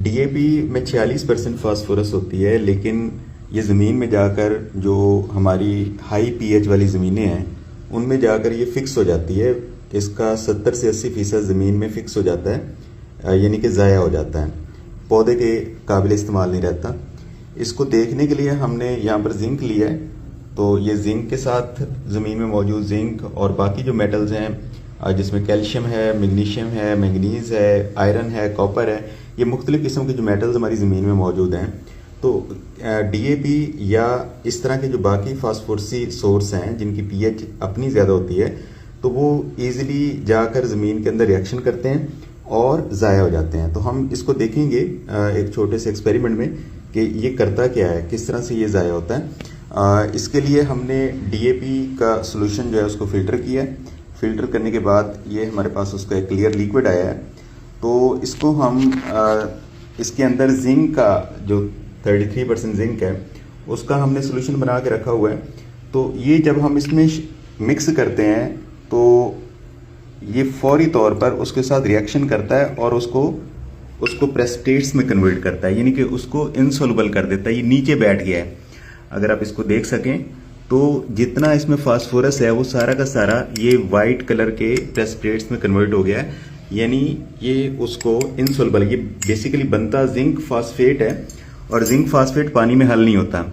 DAP में 46% phosphorus होती है, लेकिन ये ज़मीन में जाकर जो हमारी हाई पीएच वाली ज़मीनें हैं उनमें जाकर ये फिक्स हो जाती है। इसका 70 से 80% ज़मीन में फिक्स हो जाता है, यानी कि ज़ाया हो जाता है, पौधे के काबिल इस्तेमाल नहीं रहता। इसको देखने के लिए हमने यहाँ पर जिंक लिया है, तो ये जिंक के साथ ज़मीन में मौजूद जिंक और बाकी जो मेटल्स हैं जिसमें कैल्शियम है, मैग्नीशियम है, मैंगनीज़ है, आयरन है, कॉपर है, ये मुख्तलिफ़ किस्म के जो मेटल्स हमारी ज़मीन में मौजूद हैं। तो डीएपी या इस तरह के जो बाकी फास्फोरसी सोर्स हैं जिनकी पीएच अपनी ज़्यादा होती है, तो वो ईज़िली जाकर ज़मीन के अंदर रिएक्शन करते हैं और ज़ाया हो जाते हैं। तो हम इसको देखेंगे एक छोटे से एक्सपेरिमेंट में कि ये करता क्या है, किस तरह से ये ज़ाया होता है। इसके लिए हमने डीएपी का सोल्यूशन जो है उसको फ़िल्टर किया है। फ़िल्टर करने के बाद ये हमारे पास उसका एक क्लियर लिक्विड आया है। तो इसको हम इसके अंदर जिंक का जो 33% जिंक है उसका हमने सोल्यूशन बना के रखा हुआ है। तो ये जब हम इसमें मिक्स करते हैं तो ये फौरी तौर पर उसके साथ रिएक्शन करता है और उसको प्रेसिपिटेट्स में कन्वर्ट करता है, यानी कि उसको इनसोल्युबल कर देता है। ये नीचे बैठ गया है। अगर आप इसको देख सकें तो जितना इसमें फास्फोरस है वो सारा का सारा ये वाइट कलर के प्रेसिपिटेट्स में कन्वर्ट हो गया है, यानी ये उसको इनसोल्युबल, ये बेसिकली बनता जिंक फास्फेट है और जिंक फास्फेट पानी में हल नहीं होता।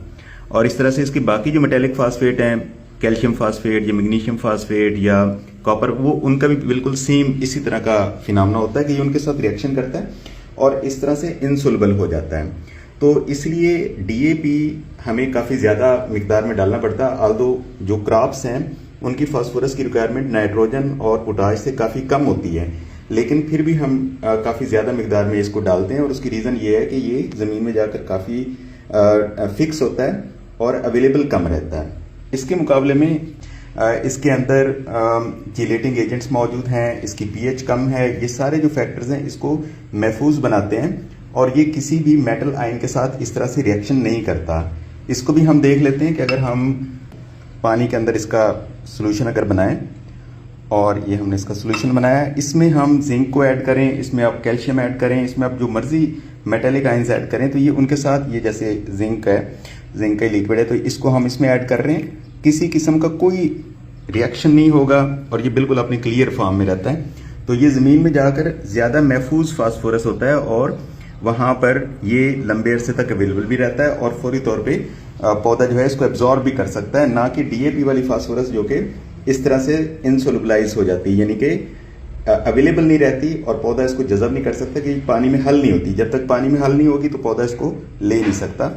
और इस तरह से इसके बाकी जो मेटेलिक फास्फेट हैं, कैल्शियम फास्फेट या मैग्नीशियम फास्फेट या कॉपर, वो उनका भी बिल्कुल सेम इसी तरह का फिनोमेना होता है कि ये उनके साथ रिएक्शन करता है और इस तरह से इनसोल्युबल हो जाता है। तो इसलिए डीएपी हमें काफ़ी ज़्यादा मिकदार में डालना पड़ता है। आल्दो जो क्रॉप्स हैं उनकी फास्फोरस की रिक्वायरमेंट नाइट्रोजन और पोटाश से काफ़ी कम होती है, लेकिन फिर भी हम काफ़ी ज़्यादा मिकदार में इसको डालते हैं। और उसकी रीज़न ये है कि ये ज़मीन में जाकर काफ़ी फिक्स होता है और अवेलेबल कम रहता है। इसके मुकाबले में इसके अंदर चिलेटिंग एजेंट्स मौजूद हैं, इसकी पीएच कम है। ये सारे जो फैक्टर्स हैं इसको महफूज बनाते हैं और ये किसी भी मेटल आयन के साथ इस तरह से रिएक्शन नहीं करता। इसको भी हम देख लेते हैं कि अगर हम पानी के अंदर इसका सोल्यूशन अगर बनाएं, और ये हमने इसका सोल्यूशन बनाया है, इसमें हम जिंक को ऐड करें, इसमें आप कैल्शियम ऐड करें, इसमें आप जो मर्जी मेटेलिक आयंस ऐड करें, तो ये उनके साथ ये जैसे जिंक है, जिंक का लिक्विड है, तो इसको हम इसमें ऐड कर रहे हैं। किसी किस्म का कोई रिएक्शन नहीं होगा और ये बिल्कुल अपने क्लियर फॉर्म में रहता है। तो ये ज़मीन में जाकर ज़्यादा महफूज फास्फोरस होता है और वहाँ पर ये लंबे अरसे तक अवेलेबल भी रहता है और फौरी तौर पे पौधा जो है इसको एब्जॉर्ब भी कर सकता है, ना कि डीएपी वाली फास्फोरस जो कि इस तरह से इनसोल्युबलाइज हो जाती है, यानी कि अवेलेबल नहीं रहती और पौधा इसको जज़ब नहीं कर सकता कि पानी में हल नहीं होती। जब तक पानी में हल नहीं होगी तो पौधा इसको ले नहीं सकता।